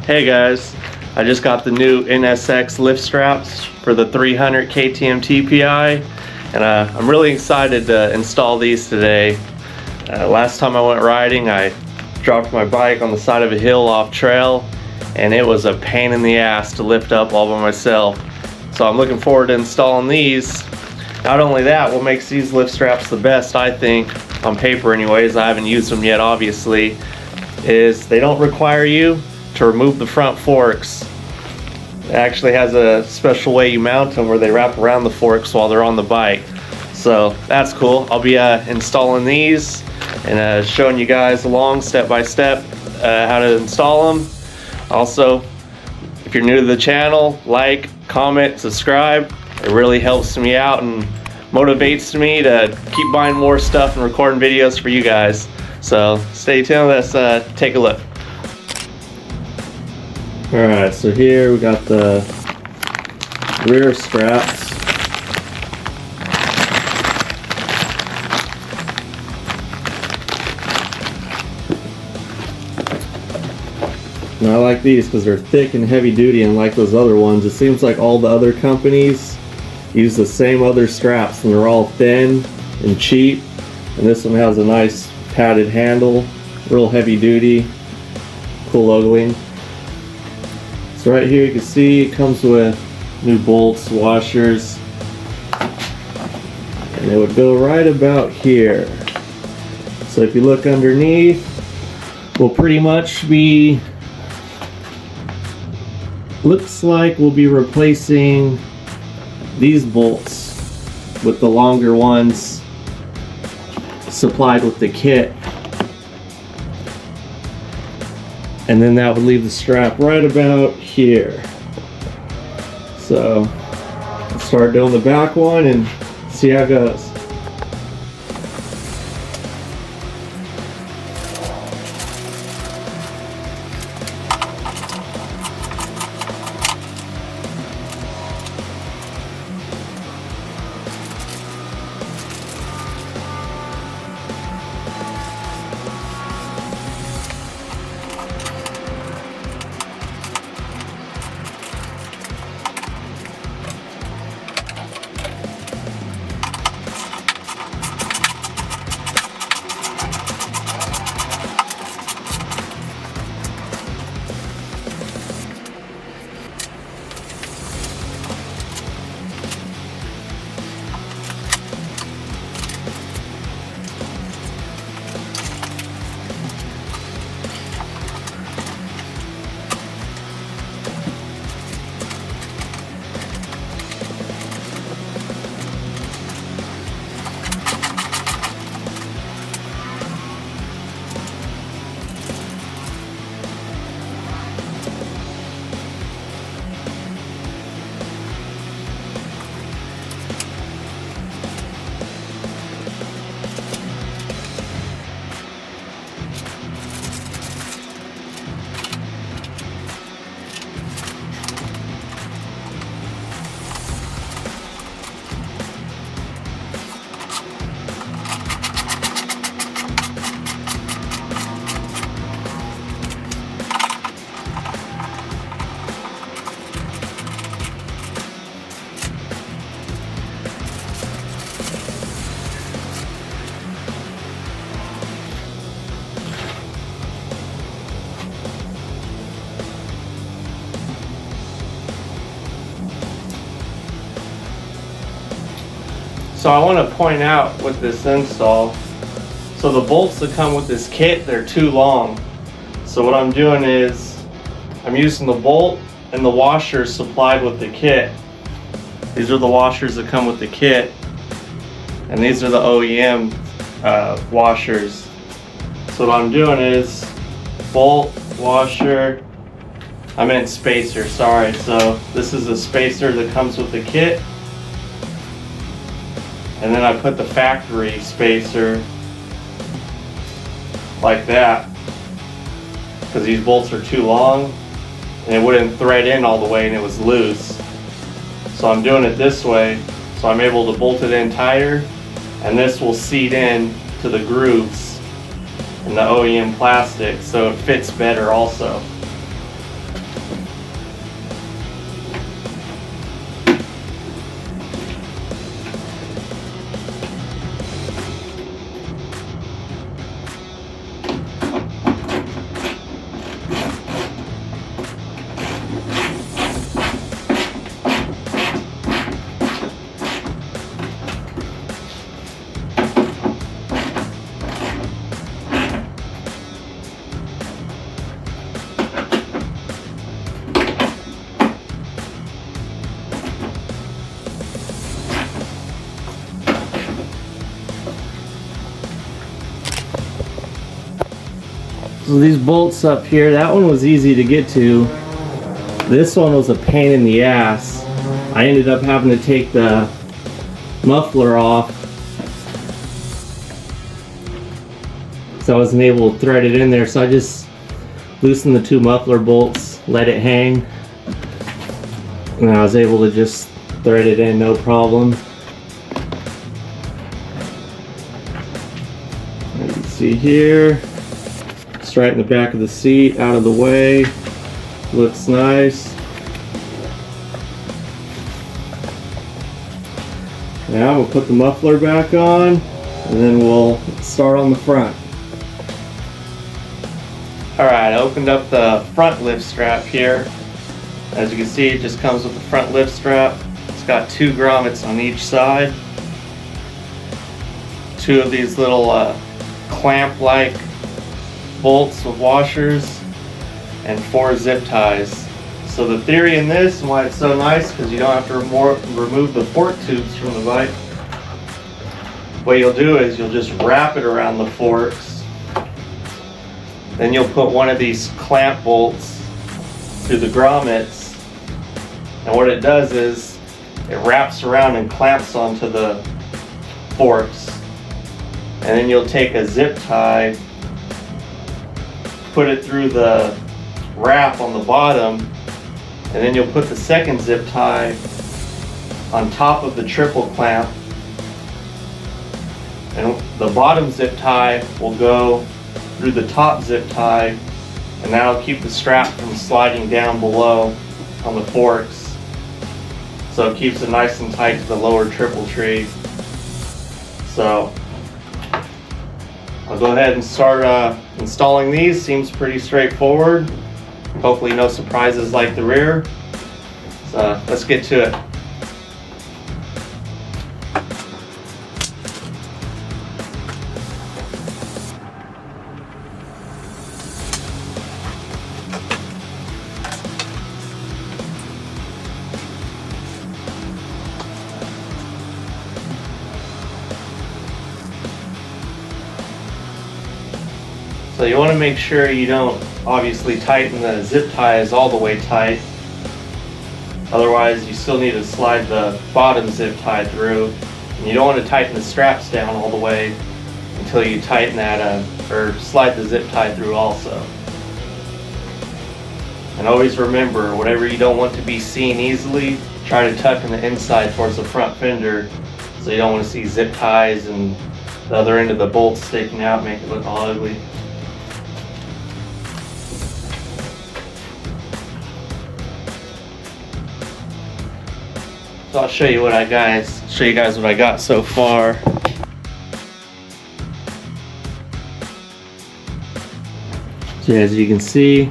Hey guys, I just got the new NSX lift straps for the 300 KTM TPI, and I'm really excited to install these today. Last time I went riding, I dropped my bike on the side of a hill off trail, and it was a pain in the ass to lift up all by myself. So I'm looking forward to installing these. Not only that, what makes these lift straps the best, I think, on paper anyways, I haven't used them yet obviously, is they don't require you to remove the front forks. It actually has a special way you mount them where they wrap around the forks while they're on the bike. So that's cool. I'll be installing these and showing you guys along step by step how to install them. Also, if you're new to the channel, like, comment, subscribe. It really helps me out and motivates me to keep buying more stuff and recording videos for you guys. So stay tuned, let's take a look. Alright, so here we got the rear straps. And I like these because they're thick and heavy duty, and like those other ones, it seems like all the other companies use the same other straps and they're all thin and cheap. And this one has a nice padded handle, real heavy duty, cool logling. So right here you can see it comes with new bolts, washers, and it would go right about here. So if you look underneath, we'll pretty much be, looks like we'll be replacing these bolts with the longer ones supplied with the kit. And then that would leave the strap right about here. So let's start doing the back one and see how it goes. So I want to point out with this install, so the bolts that come with this kit, they're too long. So what I'm doing is I'm using the bolt and the washers supplied with the kit. These are the washers that come with the kit, and these are the OEM washers. So what I'm doing is bolt, washer, I meant spacer, sorry. So this is a spacer that comes with the kit. And then I put the factory spacer like that, because these bolts are too long and it wouldn't thread in all the way and it was loose. So I'm doing it this way, so I'm able to bolt it in tighter, and this will seat in to the grooves in the OEM plastic, so it fits better also. So these bolts up here, that one was easy to get to. This one was a pain in the ass. I ended up having to take the muffler off, so I wasn't able to thread it in there. So I just loosened the two muffler bolts, let it hang, and I was able to just thread it in no problem. You can see here, straighten the back of the seat out of the way. Looks nice. Now we'll put the muffler back on, and then we'll start on the front. Alright, I opened up the front lift strap here. As you can see, it just comes with the front lift strap. It's got two grommets on each side. Two of these little clamp-like bolts with washers, and 4 zip ties. So the theory in this, and why it's so nice, because you don't have to remove the fork tubes from the bike. What you'll do is you'll just wrap it around the forks. Then you'll put one of these clamp bolts through the grommets. And what it does is it wraps around and clamps onto the forks. And then you'll take a zip tie, put it through the wrap on the bottom, and then you'll put the second zip tie on top of the triple clamp, and the bottom zip tie will go through the top zip tie, and that'll keep the strap from sliding down below on the forks, so it keeps it nice and tight to the lower triple tree. So I'll go ahead and start installing these. Seems pretty straightforward. Hopefully no surprises like the rear. So let's get to it. So you want to make sure you don't obviously tighten the zip ties all the way tight. Otherwise you still need to slide the bottom zip tie through. And you don't want to tighten the straps down all the way until you tighten that or slide the zip tie through also. And always remember, whatever you don't want to be seen easily, try to tuck in the inside towards the front fender, so you don't want to see zip ties and the other end of the bolts sticking out, make it look all ugly. So I'll show you what I guys what I got so far. So as you can see,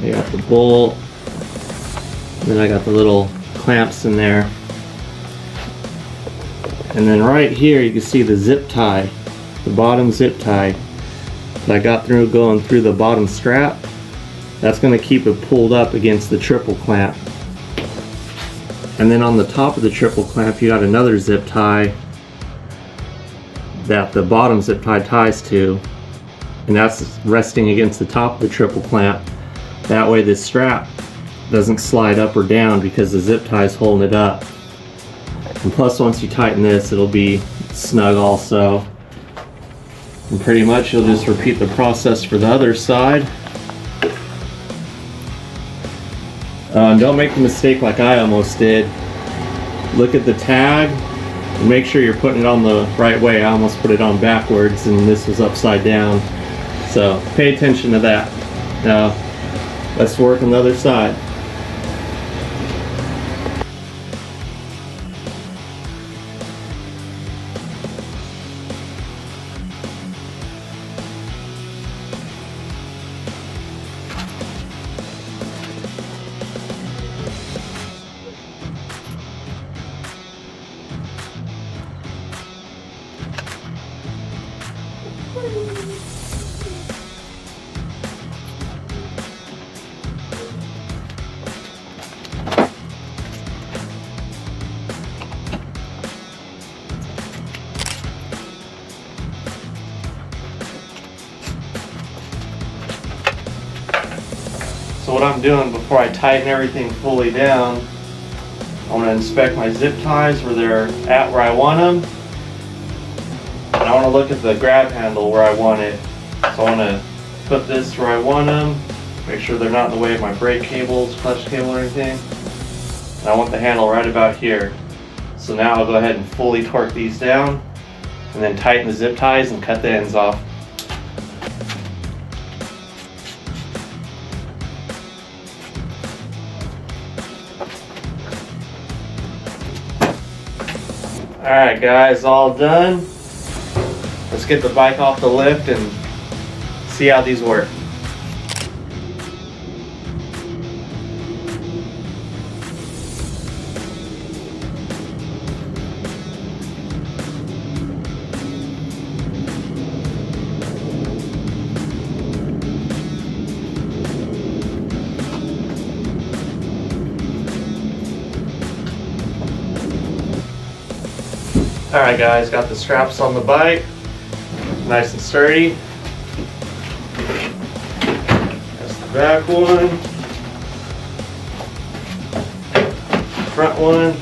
I got the bolt, then I got the little clamps in there, and then right here you can see the zip tie, the bottom zip tie that I got through going through the bottom strap. That's going to keep it pulled up against the triple clamp. And then on the top of the triple clamp you got another zip tie that the bottom zip tie ties to, and that's resting against the top of the triple clamp. That way this strap doesn't slide up or down because the zip tie is holding it up. And plus, once you tighten this, it'll be snug also. And pretty much you'll just repeat the process for the other side. Don't make the mistake like I almost did. Look at the tag and make sure you're putting it on the right way. I almost put it on backwards and this was upside down. So pay attention to that. Now let's work on the other side. So what I'm doing before I tighten everything fully down, I want to inspect my zip ties where they're at where I want them. And I want to look at the grab handle where I want it. So I want to put this where I want them, make sure they're not in the way of my brake cables, clutch cable or anything. And I want the handle right about here. So now I'll go ahead and fully torque these down and then tighten the zip ties and cut the ends off. Alright guys, all done. Let's get the bike off the lift and see how these work. Alright guys, got the straps on the bike, nice and sturdy. That's the back one, front one.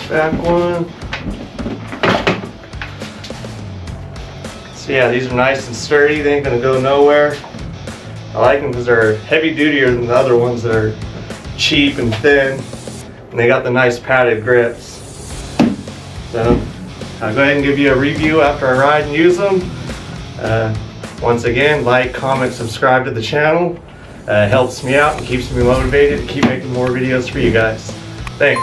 Back one. So yeah, these are nice and sturdy. They ain't gonna go nowhere. I like them because they're heavy dutier than the other ones that are cheap and thin. And they got the nice padded grips. So I'll go ahead and give you a review after I ride and use them. Once again, like, comment, subscribe to the channel. Helps me out and keeps me motivated to keep making more videos for you guys. Thanks.